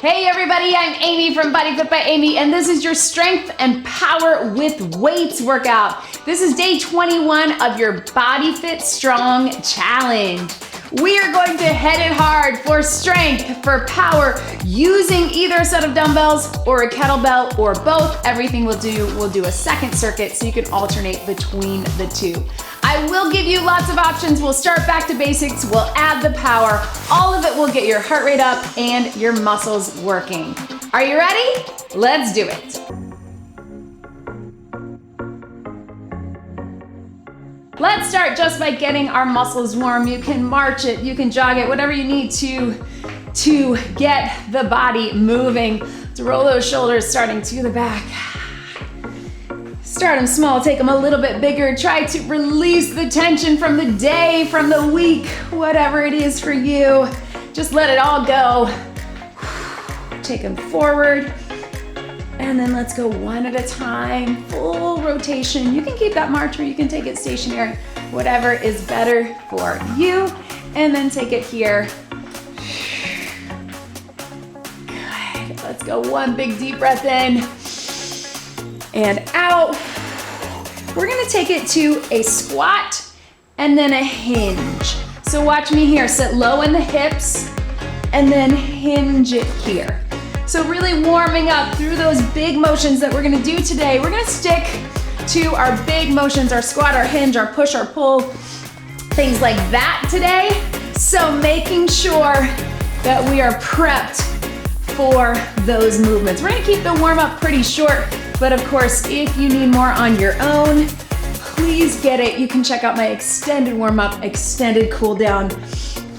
Hey everybody, I'm Amy from BodyFit by Amy, and this is your strength and power with weights workout. This is day 21 of your BodyFit Strong challenge. We are going to head it hard for strength, for power, using either a set of dumbbells or a kettlebell or both. Everything we'll do a second circuit so you can alternate between the two. I will give you lots of options. We'll start back to basics. We'll add the power. All of it will get your heart rate up and your muscles working. Are you ready? Let's do it. Let's start just by getting our muscles warm. You can march it, you can jog it, whatever you need to get the body moving. To roll those shoulders starting to the back. Start them small, take them a little bit bigger. Try to release the tension from the day, from the week, whatever it is for you. Just let it all go. Take them forward. And then let's go one at a time, full rotation. You can keep that march or you can take it stationary, whatever is better for you. And then take it here. Good, let's go one big deep breath in and out. We're gonna take it to a squat and then a hinge. So watch me here, sit low in the hips and then hinge it here. So really warming up through those big motions that we're gonna do today. We're gonna stick to our big motions, our squat, our hinge, our push, our pull, things like that today. So making sure that we are prepped for those movements. We're gonna keep the warm up pretty short, but of course, if you need more on your own, please get it. You can check out my extended warm up, extended cool down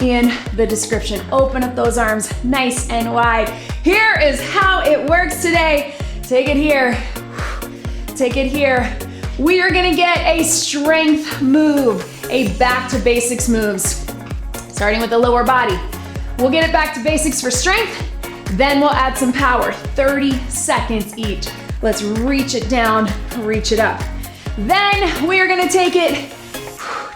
in the description. Open up those arms nice and wide. Here is how it works today. Take it here, take it here. We are gonna get a strength move, a back to basics moves, starting with the lower body. We'll get it back to basics for strength, then we'll add some power, 30 seconds each. Let's reach it down, reach it up. Then we are gonna take it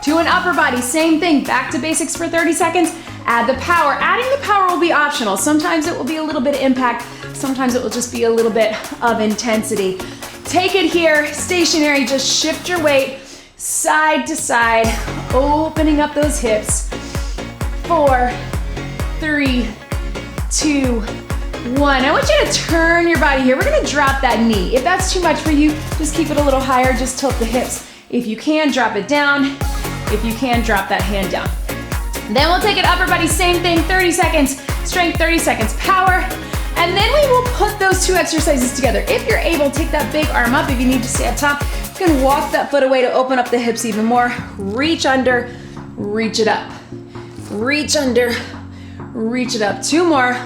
to an upper body, same thing, back to basics for 30 seconds, add the power. Adding the power will be optional. Sometimes it will be a little bit of impact, sometimes it will just be a little bit of intensity. Take it here, stationary, just shift your weight side to side, opening up those hips. 4, 3, 2, 1. I want you to turn your body here. We're gonna drop that knee. If that's too much for you, just keep it a little higher, just tilt the hips. If you can, drop it down. If you can, drop that hand down. Then we'll take it upper body, same thing, 30 seconds, strength, 30 seconds, power. And then we will put those two exercises together. If you're able, take that big arm up. If you need to stay up top, you can walk that foot away to open up the hips even more. Reach under, reach it up. Reach under, reach it up. 2 more.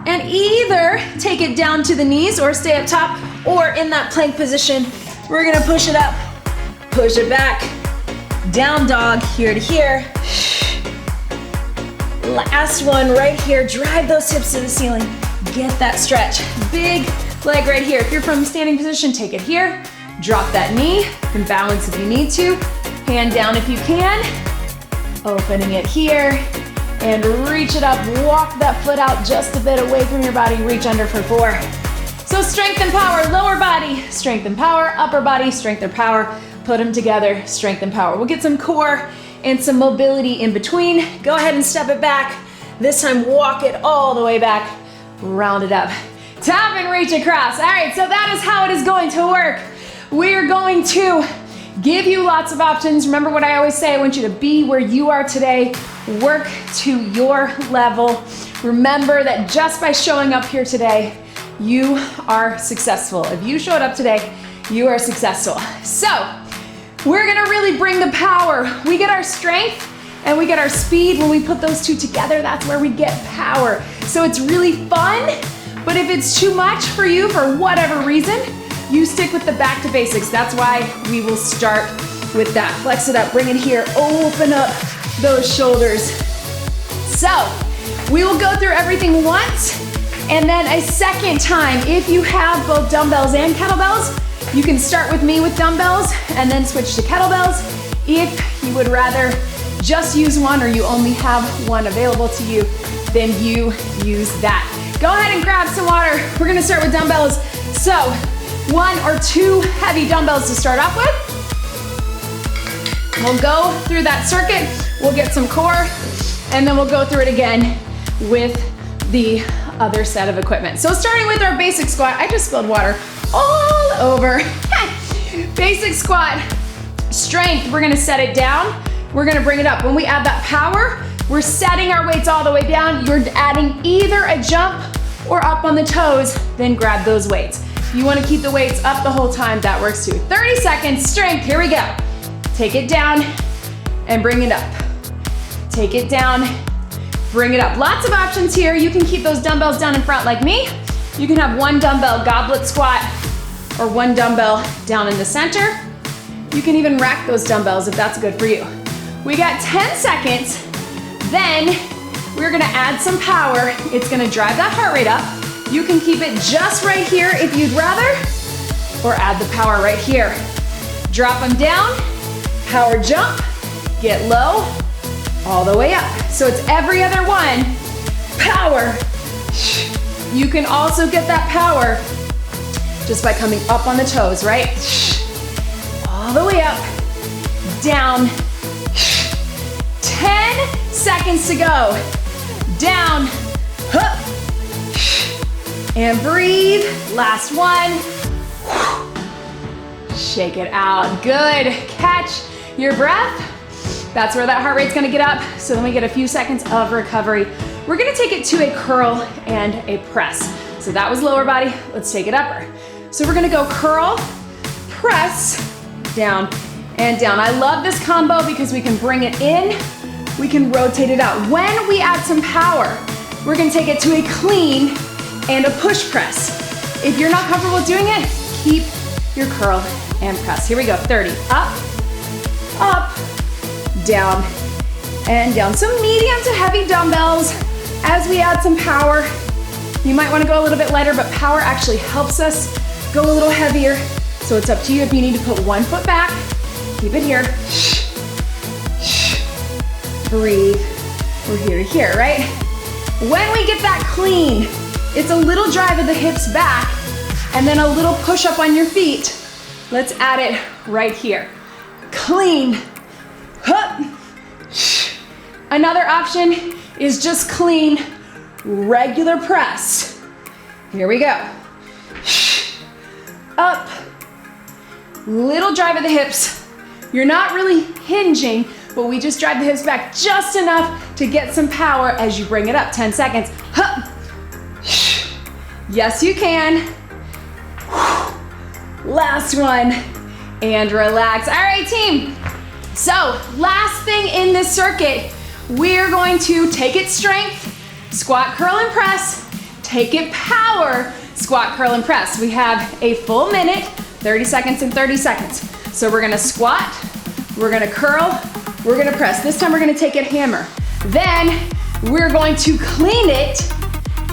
And either take it down to the knees or stay up top, or in that plank position, we're gonna push it up, push it back, down dog, here to here. Last one right here, drive those hips to the ceiling, get that stretch. Big leg right here. If you're from standing position, take it here, drop that knee, you can balance if you need to, hand down if you can, opening it here, and reach it up, walk that foot out just a bit away from your body, reach under for 4. So strength and power, lower body, strength and power, upper body, strength and power, put them together, strength and power. We'll get some core and some mobility in between. Go ahead and step it back. This time walk it all the way back, round it up. Tap and reach across. All right, so that is how it is going to work. We're going to give you lots of options. Remember what I always say, I want you to be where you are today, work to your level. Remember that just by showing up here today, you are successful. If you showed up today, you are successful. So we're gonna really bring the power. We get our strength and we get our speed. When we put those two together, that's where we get power. So it's really fun, but if it's too much for you for whatever reason, you stick with the back to basics. That's why we will start with that. Flex it up, bring it here, open up those shoulders. So we will go through everything once and then a second time. If you have both dumbbells and kettlebells, you can start with me with dumbbells and then switch to kettlebells. If you would rather just use one or you only have one available to you, then you use that. Go ahead and grab some water. We're gonna start with dumbbells. So 1 or 2 heavy dumbbells to start off with. We'll go through that circuit. We'll get some core, and then we'll go through it again with the other set of equipment. So starting with our basic squat, I just spilled water all over. Basic squat, strength, we're gonna set it down. We're gonna bring it up. When we add that power, we're setting our weights all the way down. You're adding either a jump or up on the toes, then grab those weights. If you wanna keep the weights up the whole time, that works too. 30 seconds, strength, here we go. Take it down and bring it up. Take it down, bring it up. Lots of options here. You can keep those dumbbells down in front like me. You can have 1 dumbbell goblet squat or 1 dumbbell down in the center. You can even rack those dumbbells if that's good for you. We got 10 seconds. Then we're gonna add some power. It's gonna drive that heart rate up. You can keep it just right here if you'd rather, or add the power right here. Drop them down, power jump, get low, all the way up. So it's every other one, power. You can also get that power just by coming up on the toes, right? All the way up, down. 10 seconds to go. Down, up, and breathe. Last one. Shake it out, good. Catch your breath. That's where that heart rate's gonna get up. So then we get a few seconds of recovery. We're gonna take it to a curl and a press. So that was lower body, let's take it upper. So we're gonna go curl, press, down and down. I love this combo because we can bring it in, we can rotate it out. When we add some power, we're gonna take it to a clean and a push press. If you're not comfortable doing it, keep your curl and press. Here we go, 30, up, down, and down. Some medium to heavy dumbbells. As we add some power, you might wanna go a little bit lighter, but power actually helps us go a little heavier. So it's up to you if you need to put 1 foot back, keep it here. Breathe, we're here to here, right? When we get that clean, it's a little drive of the hips back and then a little push up on your feet. Let's add it right here. Clean, up. Another option is just clean, regular press. Here we go. Up, little drive of the hips. You're not really hinging, but we just drive the hips back just enough to get some power as you bring it up. 10 seconds. Up. Yes, you can. Last one, and relax. All right, team. So, last thing in this circuit, we're going to take it strength, squat, curl, and press, take it power, squat, curl, and press. We have a full minute, 30 seconds and 30 seconds. So we're gonna squat, we're gonna curl, we're gonna press. This time we're gonna take it hammer. Then we're going to clean it,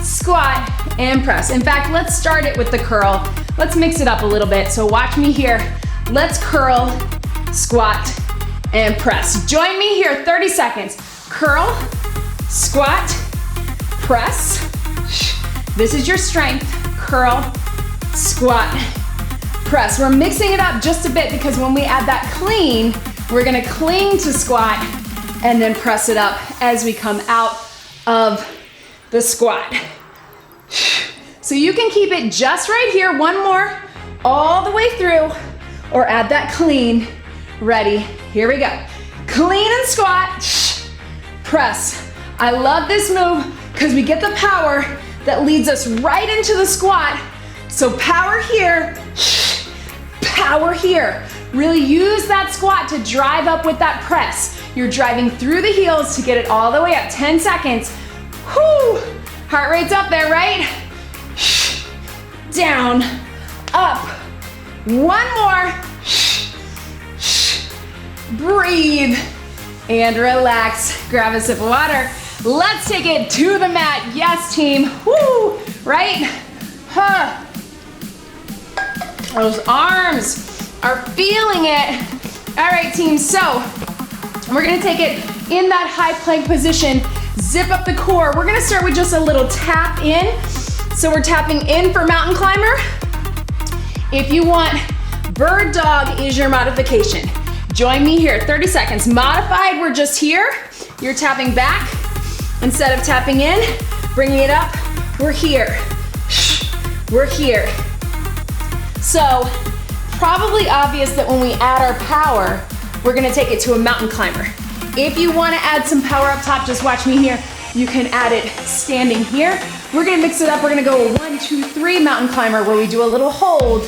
squat, and press. In fact, let's start it with the curl. Let's mix it up a little bit. So watch me here. Let's curl, squat, and press. Join me here, 30 seconds. Curl, squat, press. This is your strength. Curl, squat, press. We're mixing it up just a bit because when we add that clean, we're gonna cling to squat and then press it up as we come out of the squat. So you can keep it just right here, one more, all the way through, or add that clean. Ready, here we go. Clean and squat, press. I love this move because we get the power that leads us right into the squat. So power here, power here. Really use that squat to drive up with that press. You're driving through the heels to get it all the way up. 10 seconds. Whoo! Heart rate's up there, right? Down, up. One more. Breathe and relax. Grab a sip of water. Let's take it to the mat. Yes, team. Woo! Right? Huh. Those arms are feeling it. All right, team. So we're gonna take it in that high plank position. Zip up the core. We're gonna start with just a little tap in. So we're tapping in for mountain climber. If you want, bird dog is your modification. Join me here, 30 seconds. Modified, we're just here. You're tapping back. Instead of tapping in, bringing it up, we're here. We're here. So, probably obvious that when we add our power, we're gonna take it to a mountain climber. If you wanna add some power up top, just watch me here. You can add it standing here. We're gonna mix it up. We're gonna go 1, 2, 3 mountain climber where we do a little hold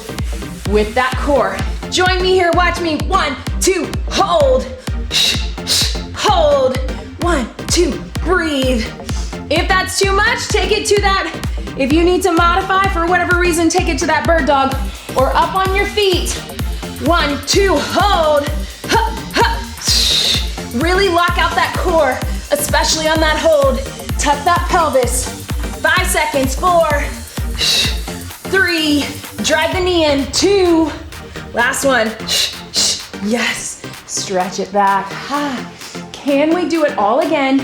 with that core. Join me here, watch me. 1, 2, hold. Hold. 1, 2, breathe. If that's too much, take it to that. If you need to modify for whatever reason, take it to that bird dog or up on your feet. 1, 2, hold. Really lock out that core, especially on that hold. Tuck that pelvis. 5 seconds, 4, 3, drive the knee in, 2, last one. Yes, stretch it back. Can we do it all again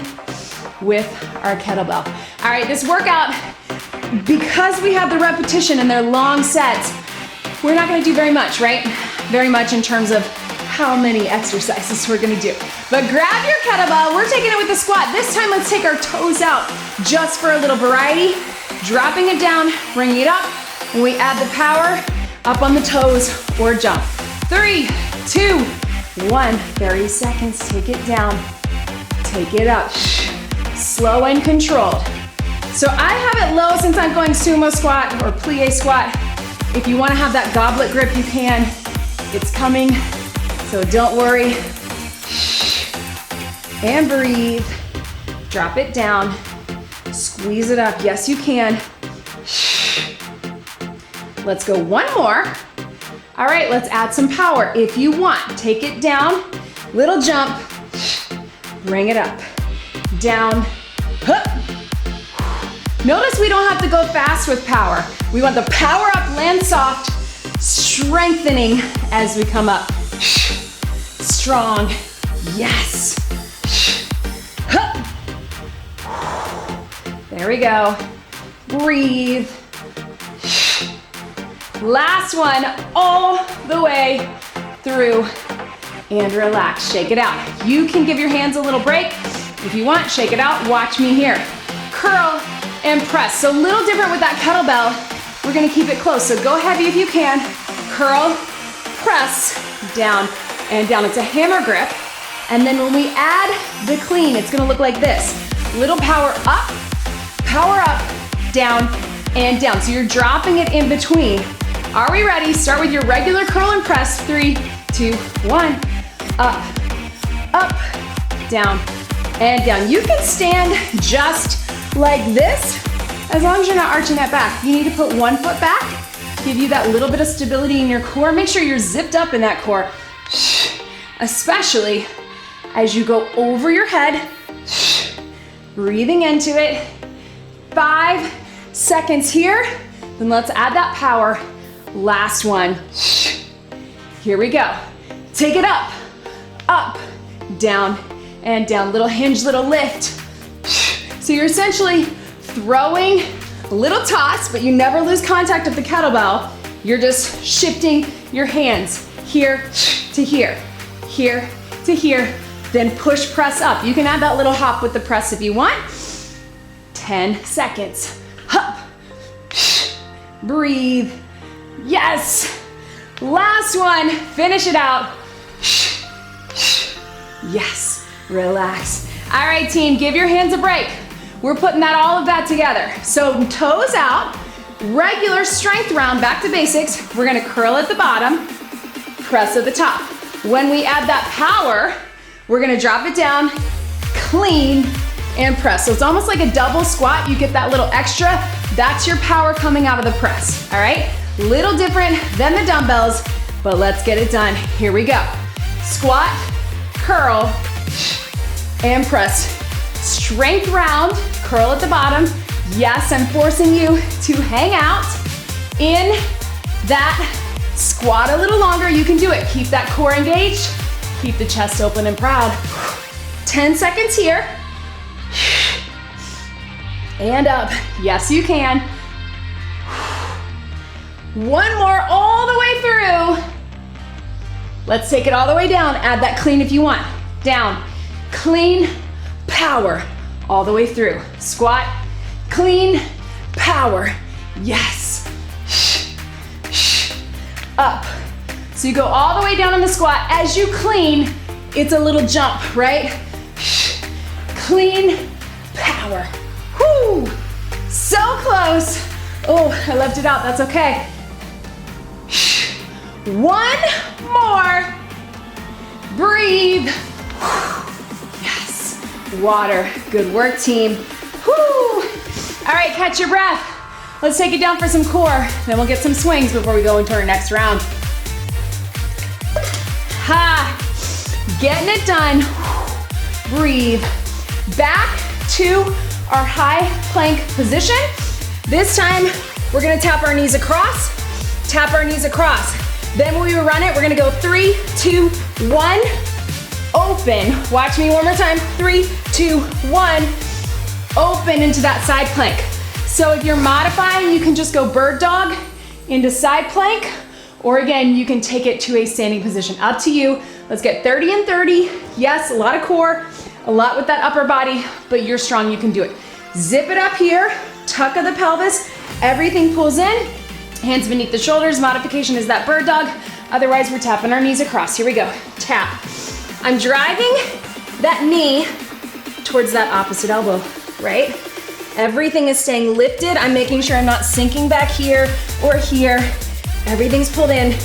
with our kettlebell? All right, this workout, because we have the repetition and they're long sets, we're not gonna do very much, right? Very much in terms of how many exercises we're gonna do. But grab your kettlebell, we're taking it with the squat. This time, let's take our toes out just for a little variety. Dropping it down, bringing it up. When we add the power, up on the toes or jump. 3, 2, 1. 30 seconds, take it down. Take it up. Slow and controlled. So I have it low since I'm going sumo squat or plie squat. If you wanna have that goblet grip, you can. It's coming, so don't worry. And breathe. Drop it down. Squeeze it up. Yes, you can. Let's go one more. All right, let's add some power. If you want, take it down. Little jump. Bring it up. Down. Hup. Notice we don't have to go fast with power. We want the power up, land soft, strengthening as we come up. Strong. Yes. Hup. There we go. Breathe. Last one, all the way through and relax. Shake it out. You can give your hands a little break. If you want, shake it out. Watch me here. Curl and press. So a little different with that kettlebell. We're gonna keep it close. So go heavy if you can. Curl, press, down and down. It's a hammer grip. And then when we add the clean, it's gonna look like this. Little power up, down, and down. So you're dropping it in between. Are we ready? Start with your regular curl and press. 3, 2, 1. Up, down, and down. You can stand just like this as long as you're not arching that back. You need to put one foot back, give you that little bit of stability in your core. Make sure you're zipped up in that core, especially as you go over your head, breathing into it. 5 seconds here, then let's add that power. Last one. Here we go. Take it up, down, and down. Little hinge, little lift. So you're essentially throwing a little toss, but you never lose contact with the kettlebell. You're just shifting your hands here to here, here to here, then push, press up. You can add that little hop with the press if you want. 10 seconds. Hup. Breathe. Yes. Last one. Finish it out. Yes. Relax. All right, team, give your hands a break. We're putting all of that together. So toes out, regular strength round, back to basics. We're gonna curl at the bottom, press at the top. When we add that power, we're gonna drop it down, clean, and press. So it's almost like a double squat. You get that little extra. That's your power coming out of the press, all right? Little different than the dumbbells, but let's get it done. Here we go. Squat, curl, and press. Strength round, curl at the bottom. Yes, I'm forcing you to hang out in that squat a little longer. You can do it. Keep that core engaged. Keep the chest open and proud. 10 seconds here. and up. Yes, you can. One more all the way through. Let's take it all the way down. Add that clean if you want. Down, clean, power, all the way through. Squat, clean, power. Yes. Up. So you go all the way down in the squat. As you clean, it's a little jump, right? Clean, power. Whoo! So close. Oh, I left it out, that's okay. One more. Breathe. Yes. Water. Good work, team. Whoo! All right, catch your breath. Let's take it down for some core. Then we'll get some swings before we go into our next round. Ha! Getting it done. Breathe. Back to our high plank position. This time, we're gonna tap our knees across, tap our knees across. Then when we run it, we're gonna go 3, 2, 1, open. Watch me one more time. 3, 2, 1, open into that side plank. So if you're modifying, you can just go bird dog into side plank, or again, you can take it to a standing position. Up to you. Let's get 30 and 30. Yes, a lot of core, a lot with that upper body, but you're strong, you can do it. Zip it up here, tuck of the pelvis, everything pulls in. Hands beneath the shoulders. Modification is that bird dog. Otherwise, we're tapping our knees across. Here we go. Tap. I'm driving that knee towards that opposite elbow, right? Everything is staying lifted. I'm making sure I'm not sinking back here or here. Everything's pulled in.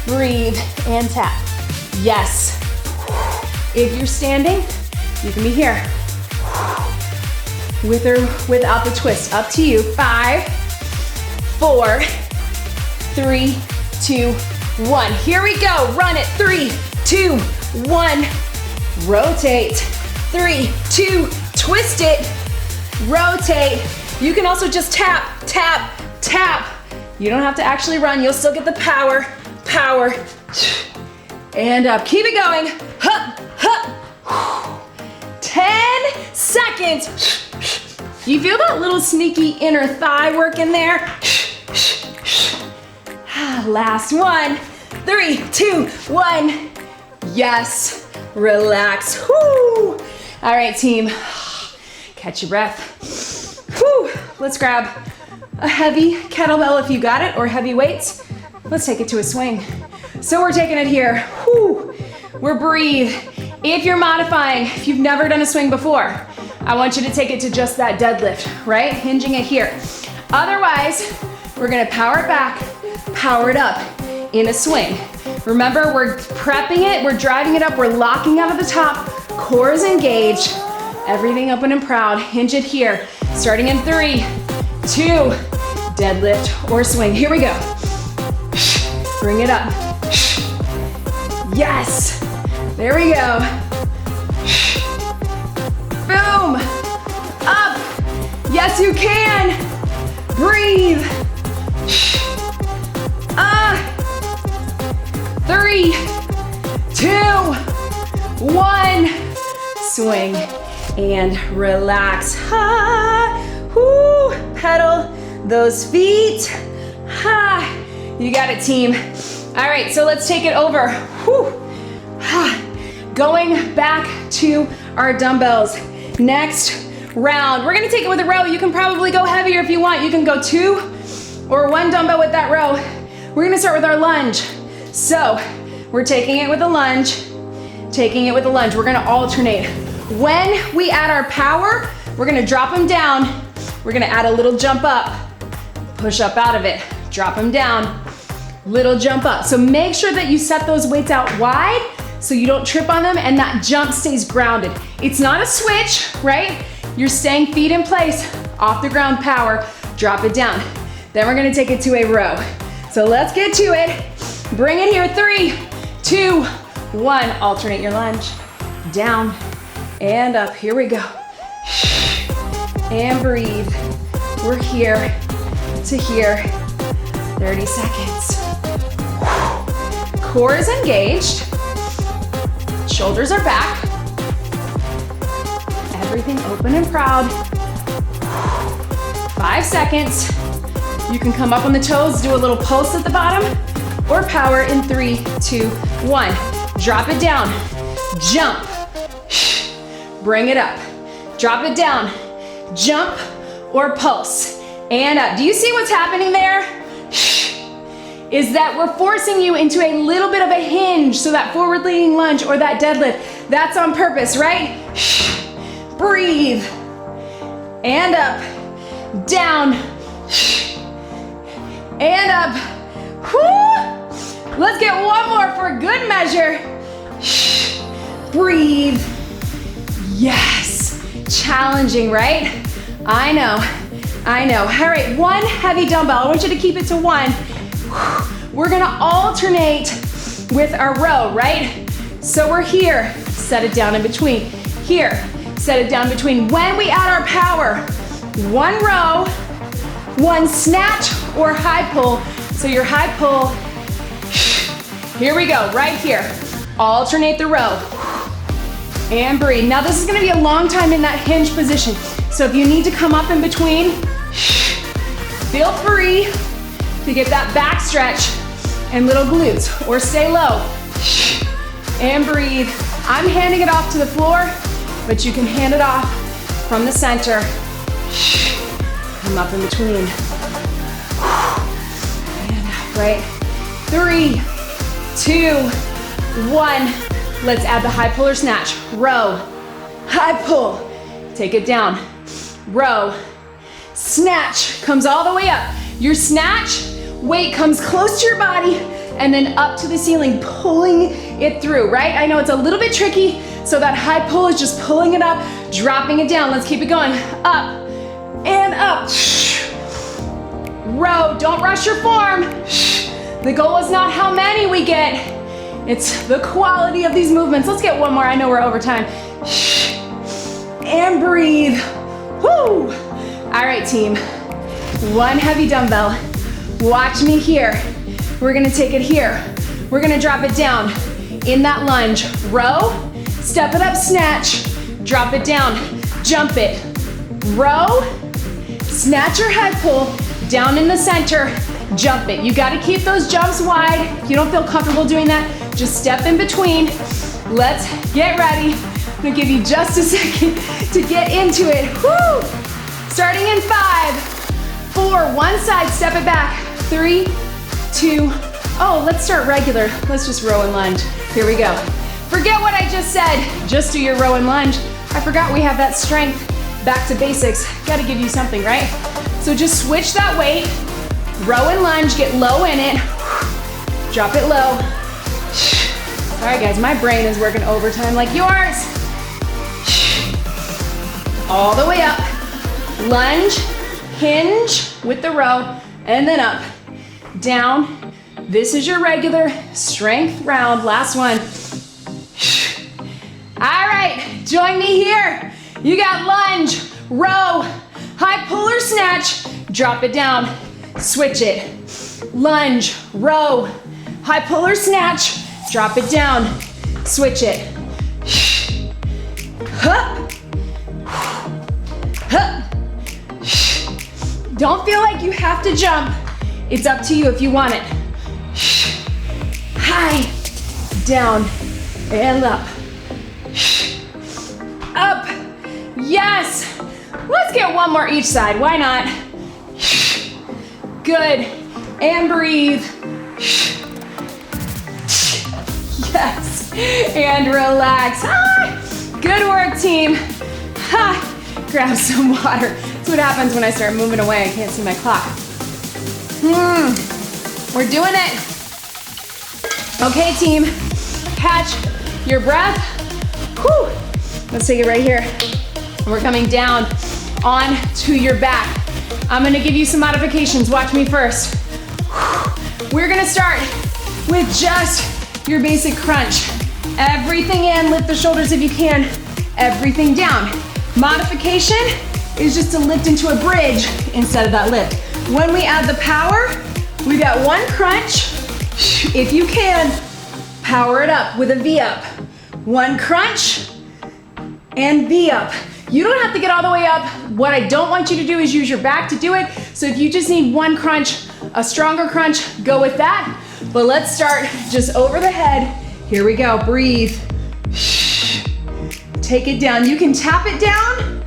Breathe and tap. Yes. If you're standing, you can be here. With or without the twist. Up to you. 5, 4, 3, 2, 1. Here we go. Run it. 3, 2, 1. Rotate. 3, 2, twist it. Rotate. You can also just tap, tap, tap. You don't have to actually run. You'll still get the power, power. And up. Keep it going. Hup, hup. 10 seconds. You feel that little sneaky inner thigh work in there? Last one. 3, 2, 1. Yes. Relax. Whoo. All right, team. Catch your breath. Whew. Let's grab a heavy kettlebell if you got it, or heavy weights. Let's take it to a swing. So we're taking it here. Whew. We're breathe. If you're modifying, if you've never done a swing before, I want you to take it to just that deadlift, right? Hinging it here. Otherwise, we're gonna power it back, power it up in a swing. Remember, we're prepping it, we're driving it up, we're locking out of the top, core is engaged, everything open and proud. Hinge it here. Starting in 3, 2, deadlift or swing. Here we go. Bring it up. Yes. There we go. Boom. Up. Yes, you can. Breathe. 3, 2, 1. Swing and relax. Ha. Whoo. Pedal those feet. Ha. You got it, team. All right, so let's take it over. Whew. Going back to our dumbbells. Next round, we're gonna take it with a row. You can probably go heavier if you want. You can go 2 or 1 dumbbell with that row. We're gonna start with our lunge. So we're taking it with a lunge, taking it with a lunge. We're gonna alternate. When we add our power, we're gonna drop them down. We're gonna add a little jump up, push up out of it, drop them down, little jump up. So make sure that you set those weights out wide so you don't trip on them and that jump stays grounded. It's not a switch, right? You're staying feet in place, off the ground power, drop it down. Then we're gonna take it to a row. So let's get to it. Bring it here, 3, 2, 1. Alternate your lunge. Down and up, here we go. And breathe. We're here to here, 30 seconds. Core is engaged. Shoulders are back. Everything open and proud. 5 seconds. You can come up on the toes, do a little pulse at the bottom, or power in 3, 2, 1. Drop it down, jump, bring it up. Drop it down, jump, or pulse, and up. Do you see what's happening there? Is that we're forcing you into a little bit of a hinge, so that forward leaning lunge or that deadlift, that's on purpose, right? Breathe, and up, down, and up. Whoo! Let's get one more for good measure. Breathe. Yes. Challenging, right? I know. All right, one heavy dumbbell. I want you to keep it to one. We're gonna alternate with our row, right? So we're here, set it down in between. Here, set it down between. When we add our power, one row, one snatch or high pull. So your high pull, here we go, right here. Alternate the row. And breathe. Now this is gonna be a long time in that hinge position. So if you need to come up in between, feel free to get that back stretch and little glutes, or stay low. And breathe. I'm handing it off to the floor, but you can hand it off from the center. Come up in between. And out, right? 3, 2, 1. Let's add the high pull or snatch. Row, high pull, take it down. Row, snatch, comes all the way up. Your snatch, weight comes close to your body and then up to the ceiling, pulling it through, right? I know it's a little bit tricky, so that high pull is just pulling it up, dropping it down. Let's keep it going. Up and up. Row, don't rush your form. The goal is not how many we get. It's the quality of these movements. Let's get one more. I know we're over time. And breathe. Woo! All right, team. One heavy dumbbell. Watch me here. We're gonna take it here. We're gonna drop it down in that lunge. Row, step it up, snatch, drop it down, jump it. Row, snatch or high pull, down in the center, jump it. You gotta keep those jumps wide. If you don't feel comfortable doing that, just step in between. Let's get ready. I'm gonna give you just a second to get into it. Woo! Starting in 5, 4, one side, step it back. 3, 2, oh, let's start regular. Let's just row and lunge. Here we go. Forget what I just said. Just do your row and lunge. I forgot we have that strength. Back to basics. Gotta give you something, right? So just switch that weight. Row and lunge, get low in it. Drop it low. All right, guys, my brain is working overtime like yours. All the way up. Lunge, hinge with the row, and then up. Down. This is your regular strength round. Last one. All right, join me here. You got lunge, row, high pull or snatch, drop it down, switch it. Lunge, row, high pull or snatch, drop it down, switch it. Hup. Hup. Don't feel like you have to jump. It's up to you if you want it. High, down, and up. Up, yes. Let's get one more each side, why not? Good, and breathe. Yes, and relax. Ah, good work, team. Ha, grab some water. That's what happens when I start moving away. I can't see my clock. We're doing it. Okay, team, catch your breath. Whew. Let's take it right here. We're coming down onto your back. I'm gonna give you some modifications. Watch me first. We're gonna start with just your basic crunch. Everything in, lift the shoulders if you can. Everything down. Modification is just to lift into a bridge instead of that lift. When we add the power, we got one crunch. If you can, power it up with a V up. One crunch and V up. You don't have to get all the way up. What I don't want you to do is use your back to do it. So if you just need one crunch, a stronger crunch, go with that. But let's start just over the head. Here we go, breathe. Take it down. You can tap it down.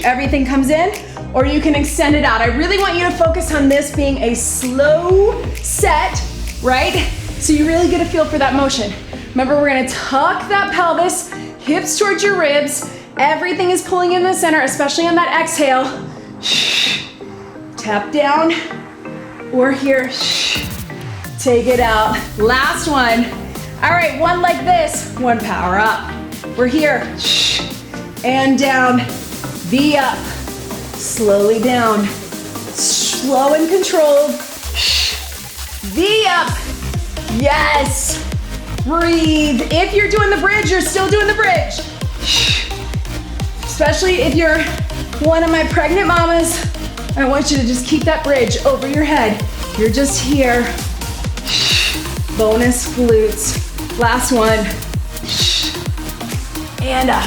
Everything comes in, or you can extend it out. I really want you to focus on this being a slow set, right? So you really get a feel for that motion. Remember, we're gonna tuck that pelvis, hips towards your ribs. Everything is pulling in the center, especially on that exhale. Tap down, or here. Take it out. Last one. All right, one like this, one power up. We're here. And down, V up. Slowly down. Slow and controlled. V up. Yes. Breathe. If you're doing the bridge, you're still doing the bridge. Especially if you're one of my pregnant mamas, I want you to just keep that bridge over your head. You're just here. Bonus glutes. Last one. And up.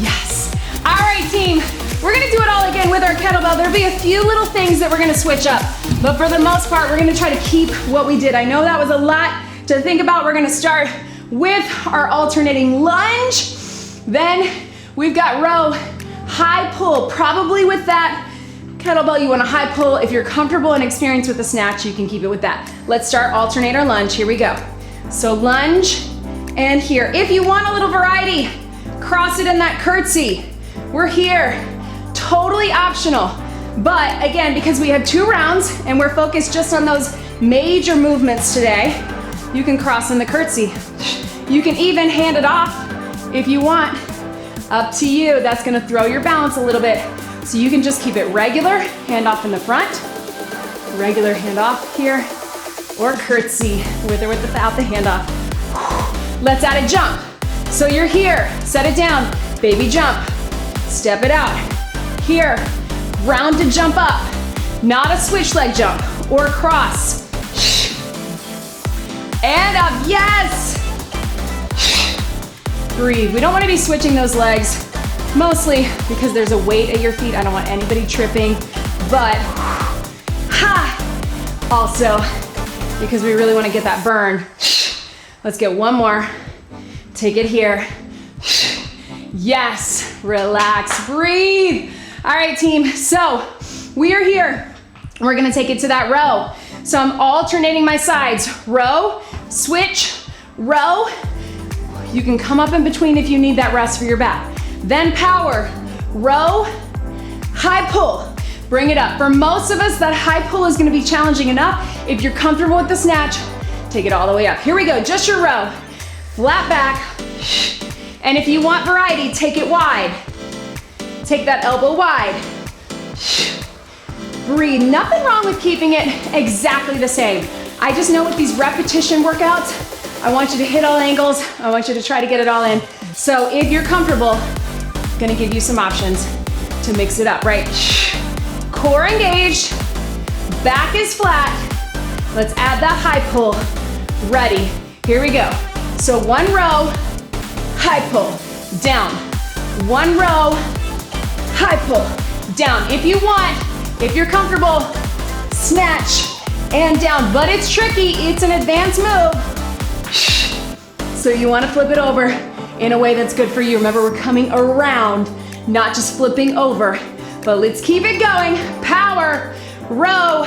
Yes. All right, team. We're gonna do it all again with our kettlebell. There'll be a few little things that we're gonna switch up, but for the most part, we're gonna try to keep what we did. I know that was a lot to think about. We're gonna start with our alternating lunge. Then we've got row, high pull. Probably with that kettlebell, you want a high pull. If you're comfortable and experienced with the snatch, you can keep it with that. Let's start alternator lunge. Here we go. So lunge and here. If you want a little variety, cross it in that curtsy. We're here. Totally optional. But again, because we had 2 rounds and we're focused just on those major movements today, you can cross in the curtsy. You can even hand it off if you want. Up to you. That's gonna throw your balance a little bit. So you can just keep it regular, hand off in the front, regular hand off here, or curtsy with or without the handoff. Let's add a jump. So you're here, set it down, baby jump, step it out. Here, round to jump up, not a switch leg jump or cross. And up, yes! Breathe. We don't want to be switching those legs, mostly because there's a weight at your feet. I don't want anybody tripping, but also because we really want to get that burn. Let's get one more. Take it here. Yes, relax, breathe. All right, team, so we are here. We're gonna take it to that row. So I'm alternating my sides. Row, switch, row. You can come up in between if you need that rest for your back. Then power, row, high pull. Bring it up. For most of us, that high pull is gonna be challenging enough. If you're comfortable with the snatch, take it all the way up. Here we go, just your row. Flat back. And if you want variety, take it wide. Take that elbow wide. Breathe. Nothing wrong with keeping it exactly the same. I just know with these repetition workouts, I want you to hit all angles. I want you to try to get it all in. So if you're comfortable, I'm gonna give you some options to mix it up, right? Core engaged, back is flat. Let's add that high pull. Ready, here we go. So one row, high pull, down. One row, high pull, down. If you want, if you're comfortable, snatch and down. But it's tricky, it's an advanced move. So you wanna flip it over in a way that's good for you. Remember, we're coming around, not just flipping over. But let's keep it going. Power, row,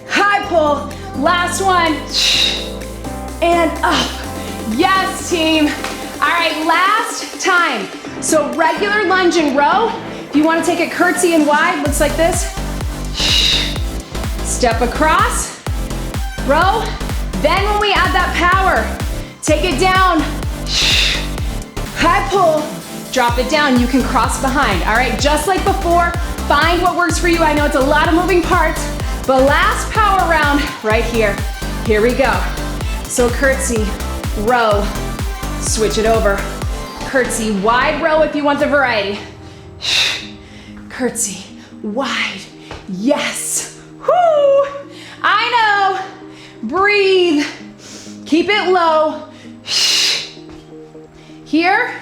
high pull, last one, and up. Yes, team. All right, last time. So regular lunge and row. If you want to take it curtsy and wide, looks like this. Step across, row. Then when we add that power, take it down. High pull, drop it down. You can cross behind. All right, just like before, find what works for you. I know it's a lot of moving parts, but last power round right here. Here we go. So curtsy, row, switch it over. Curtsy, wide row if you want the variety. Curtsy, wide, yes. Whoo! I know, breathe, keep it low. Here,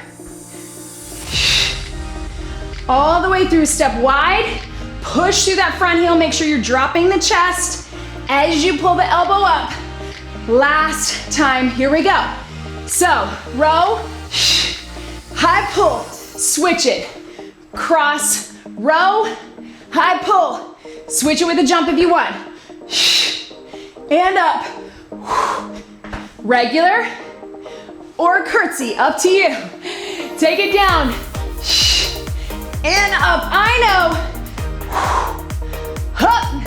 all the way through, step wide, push through that front heel, make sure you're dropping the chest as you pull the elbow up. Last time, here we go. So, row, high pull, switch it. Cross, row, high pull. Switch it with a jump if you want. And up. Regular or curtsy, up to you. Take it down. And up, I know. Up.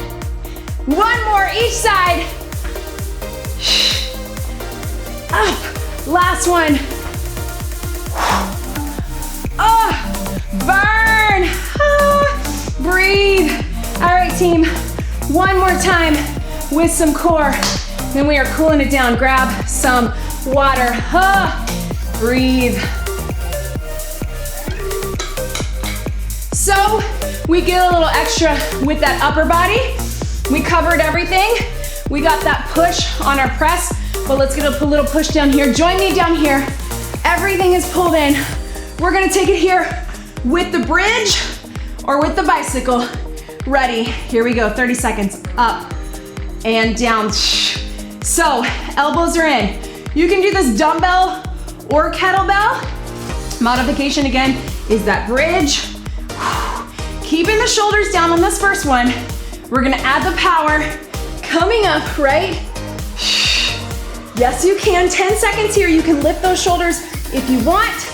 One more each side. Up. Last one. Burn. Breathe. All right, team. One more time with some core. Then we are cooling it down. Grab some water. Breathe. So we get a little extra with that upper body. We covered everything. We got that push on our press, but let's get a little push down here. Join me down here. Everything is pulled in. We're gonna take it here with the bridge or with the bicycle. Ready, here we go, 30 seconds. Up and down. So, elbows are in. You can do this dumbbell or kettlebell. Modification again is that bridge. Keeping the shoulders down on this first one. We're gonna add the power. Coming up, right? Yes, you can. 10 seconds here. You can lift those shoulders if you want.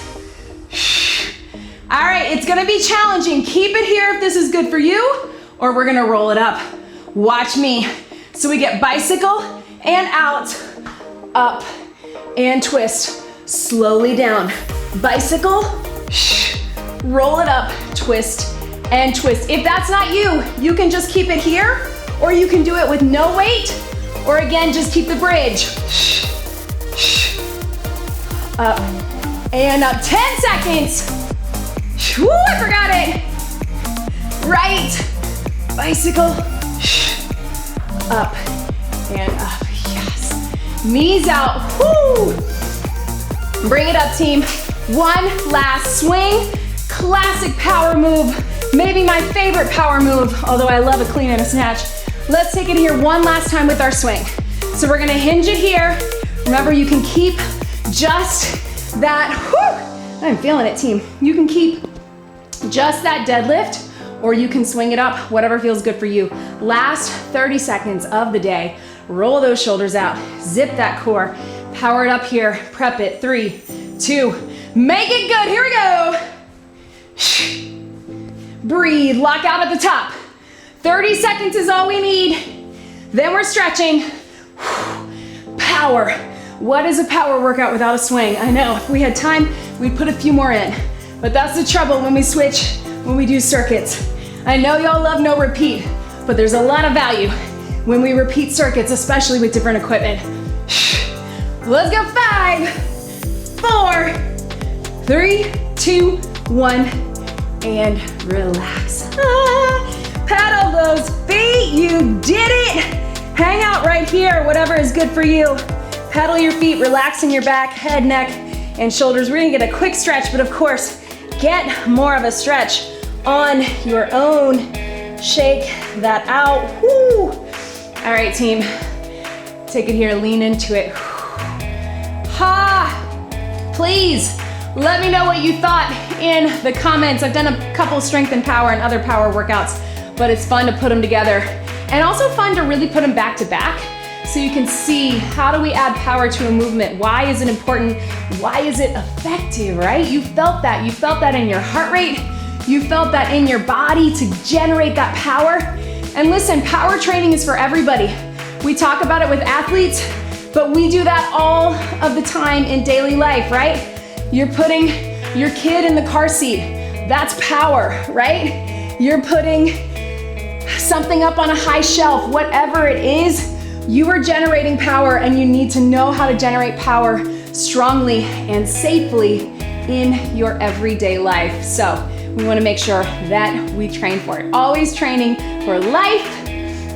All right, it's gonna be challenging. Keep it here if this is good for you, or we're gonna roll it up. Watch me. So we get bicycle and out, up and twist. Slowly down. Bicycle, roll it up, twist and twist. If that's not you, you can just keep it here, or you can do it with no weight, or again, just keep the bridge. Up and up, 10 seconds. Woo, I forgot it. Right, bicycle, up and up, yes. Knees out, woo. Bring it up, team. One last swing. Classic power move. Maybe my favorite power move, although I love a clean and a snatch. Let's take it here one last time with our swing. So we're gonna hinge it here. Remember, you can keep just that, whoo, I'm feeling it, team. You can keep just that deadlift, or you can swing it up, whatever feels good for you. Last 30 seconds of the day. Roll those shoulders out, zip that core, power it up here, prep it, 3, 2, make it good, here we go. Breathe, lock out at the top. 30 seconds is all we need. Then we're stretching. Power. What is a power workout without a swing? I know, if we had time, we'd put a few more in. But that's the trouble when we switch, when we do circuits. I know y'all love no repeat, but there's a lot of value when we repeat circuits, especially with different equipment. Let's go, 5, 4, 3, 2, 1, and relax. Paddle those feet, you did it. Hang out right here, whatever is good for you. Paddle your feet, relaxing your back, head, neck, and shoulders. We're gonna get a quick stretch, but of course, get more of a stretch on your own. Shake that out. Woo. All right, team, take it here, lean into it. Please let me know what you thought in the comments. I've done a couple strength and power and other power workouts, but it's fun to put them together and also fun to really put them back to back so you can see how do we add power to a movement? Why is it important? Why is it effective, right? You felt that. You felt that in your heart rate. You felt that in your body to generate that power. And listen, power training is for everybody. We talk about it with athletes, but we do that all of the time in daily life, right? You're putting your kid in the car seat. That's power, right? You're putting something up on a high shelf, whatever it is, you are generating power, and you need to know how to generate power strongly and safely in your everyday life. So we want to make sure that we train for it. Always training for life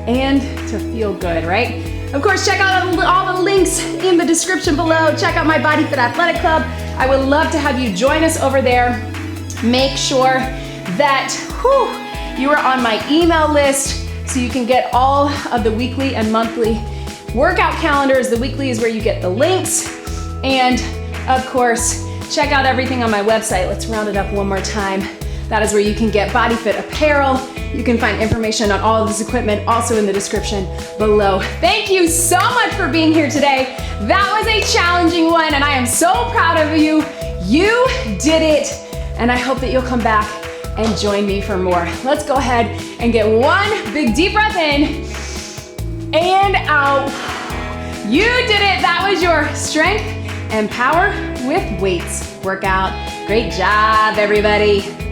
and to feel good, right? Of course, check out all the links in the description below. Check out my BodyFit Athletic Club. I would love to have you join us over there. Make sure that you are on my email list so you can get all of the weekly and monthly workout calendars. The weekly is where you get the links. And of course, check out everything on my website. Let's round it up one more time. That is where you can get BodyFit apparel. You can find information on all of this equipment also in the description below. Thank you so much for being here today. That was a challenging one and I am so proud of you. You did it. And I hope that you'll come back and join me for more. Let's go ahead and get one big deep breath in and out. You did it. That was your strength and power with weights workout. Great job, everybody.